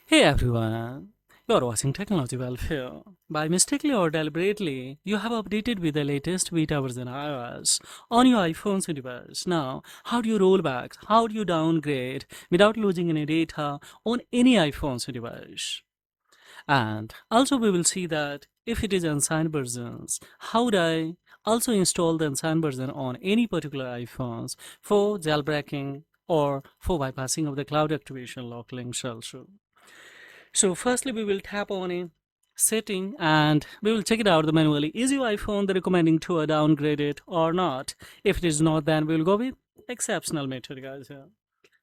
Hey everyone, you are watching Technology Welfare. By mistakenly or deliberately, you have updated with the latest beta version iOS on your iPhone's device. Now, how do you roll back? How do you downgrade without losing any data on any iPhone's device? And also we will see that if it is unsigned versions, how do I also install the unsigned version on any particular iPhones for jailbreaking or for bypassing of the cloud activation lock links also. So firstly, we will tap on a setting and we will check it out the manually. Is your iPhone the recommending to downgrade it or not? If it is not, then we will go with exceptional method, guys. Here.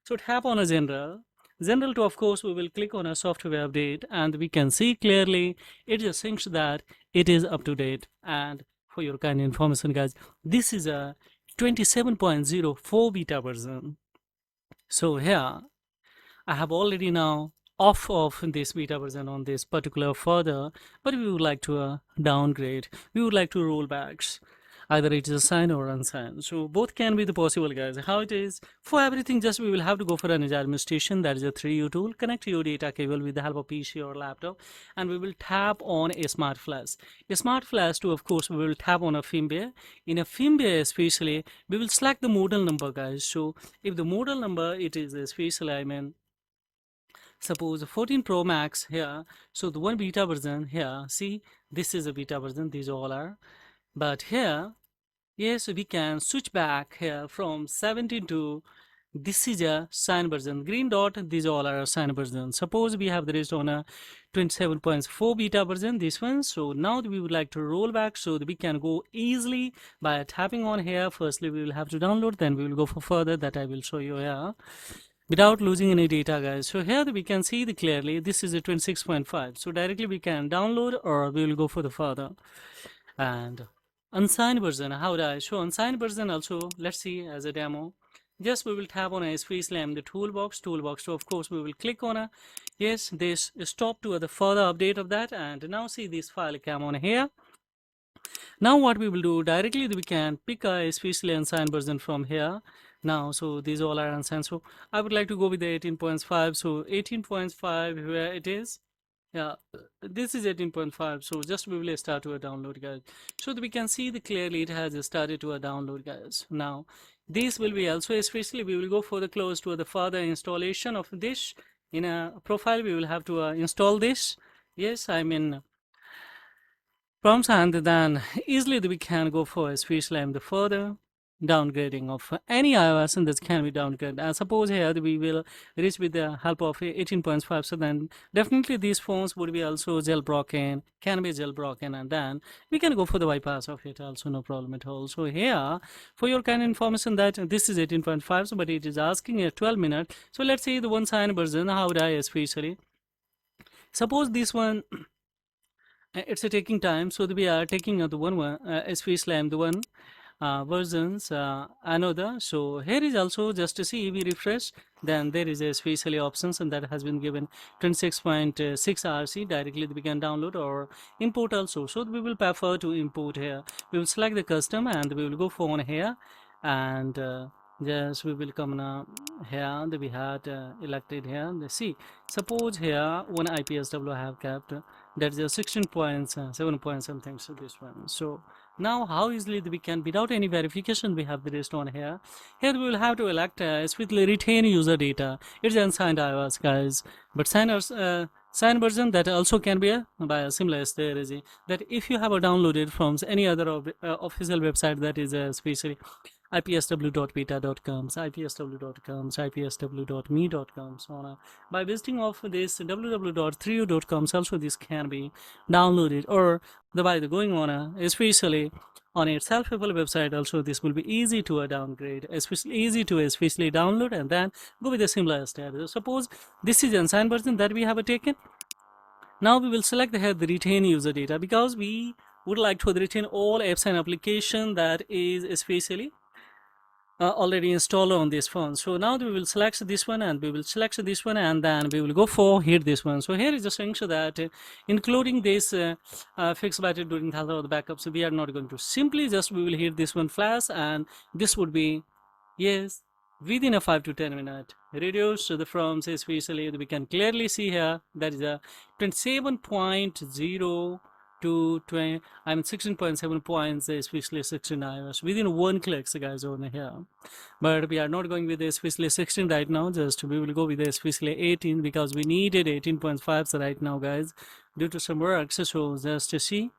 So tap on a general. General to, of course, we will click on a software update and we can see clearly it just thinks that it is up to date. And for your kind information, guys, this is a 27.04 beta version. So here I have already now off of this beta version on this particular further, but we would like to downgrade, we would like to roll backs, either it is assigned or unsigned. So both can be the possible, guys. How it is for everything, just we will have to go for an administration. That is a 3U tool. Connect your data cable with the help of PC or laptop, and we will tap on a smart flash. A smart flash too, of course, we will tap on a firmware. In a firmware especially, we will select the model number, guys. So if the model number it is especially, I mean, suppose 14 Pro Max here, so the one beta version here, see, this is a beta version, these all are, but here, yes, we can switch back here from 17 to this is a sign version, green dot, these all are sign version. Suppose we have the rest on a 27.4 beta version, this one. So now we would like to roll back so that we can go easily by tapping on here. Firstly, we will have to download, then we will go for further, that I will show you here without losing any data, guys. So here we can see the clearly this is a 26.5, so directly we can download or we will go for the further. And unsigned version, how do I show unsigned version also? Let's see as a demo. Just we will tap on a space lamp the toolbox. So of course we will click on a yes, this stop to the further update of that, and now see this file come on here. Now what we will do directly, we can pick a especially unsigned version from here. Now so these all are unsigned, so I would like to go with the 18.5. so 18.5 where it is, yeah, this is 18.5. so just we will start to a download, guys, so that we can see the clearly it has started to a download, guys. Now this will be also especially we will go for the close to the further installation of this. In a profile we will have to install this, yes, I mean prompts, and then easily we can go for a especially the further downgrading of any iOS, and this can be downgraded. And suppose here we will reach with the help of 18.5, so then definitely these phones would be also jailbroken, can be jailbroken, and then we can go for the bypass of it also, no problem at all. So here for your kind of information that this is 18.5, so but it is asking a 12 minute. So let's say the one sign version, how would I especially suppose this one it's a taking time, so we are taking the one SP slam the one versions another. So here is also just to see, we refresh, then there is a specially options, and that has been given 26.6 RC. Directly we can download or import also, so we will prefer to import here. We will select the custom and we will go for on here, and just we will come now here that we had elected here. Let's see, suppose here one IPSW I have kept, that is a 16.7 point something, so this one. So now how easily we can, without any verification, we have the rest on here. Here we will have to elect swiftly retain user data. It's unsigned iOS, guys, but sign version that also can be by a similar strategy, that if you have a downloaded from any other official website, that is especially IPSW.beta.com, IPSW.com, IPSW.me.com, so on. By visiting of this www.3u.com, also this can be downloaded, or by the going on especially on its self-help website also, this will be easy to downgrade, especially easy to especially download, and then go with a similar step. Suppose this is unsigned version that we have taken. Now we will select the retain user data, because we would like to retain all apps and application that is especially already installed on this phone. So now we will select this one, and we will select this one, and then we will go for here this one. So here is just saying so that including this fixed battery during the health of the backup, so we are not going to simply just we will hit this one flash, and this would be yes, within a 5 to 10 minute reduce the frames, especially we can clearly see here that is a 27.0 to 20, I mean 16.7 points, especially 16 iOS within one click, so guys, over here. But we are not going with the especially 16 right now, just we will go with the especially 18 because we needed 18.5 right now, guys, due to some work. So just to see,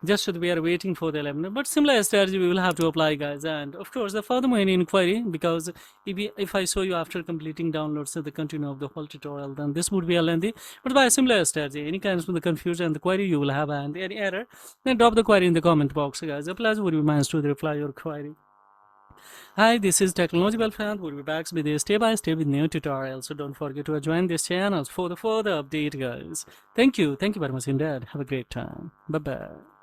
just we are waiting for the 11, but similar strategy we will have to apply, guys. And of course the furthermore any inquiry, because if I show you after completing downloads the continue of the whole tutorial, then this would be a lengthy. But by a similar strategy, any kinds of the confusion, the query you will have, and any error, then drop the query in the comment box, guys. A pleasure would be mine to reply your query. Hi, this is Technological Fan. We'll be back with a step-by-step with new tutorials. So don't forget to join this channel for the further update, guys. Thank you very much indeed. Have a great time. Bye bye.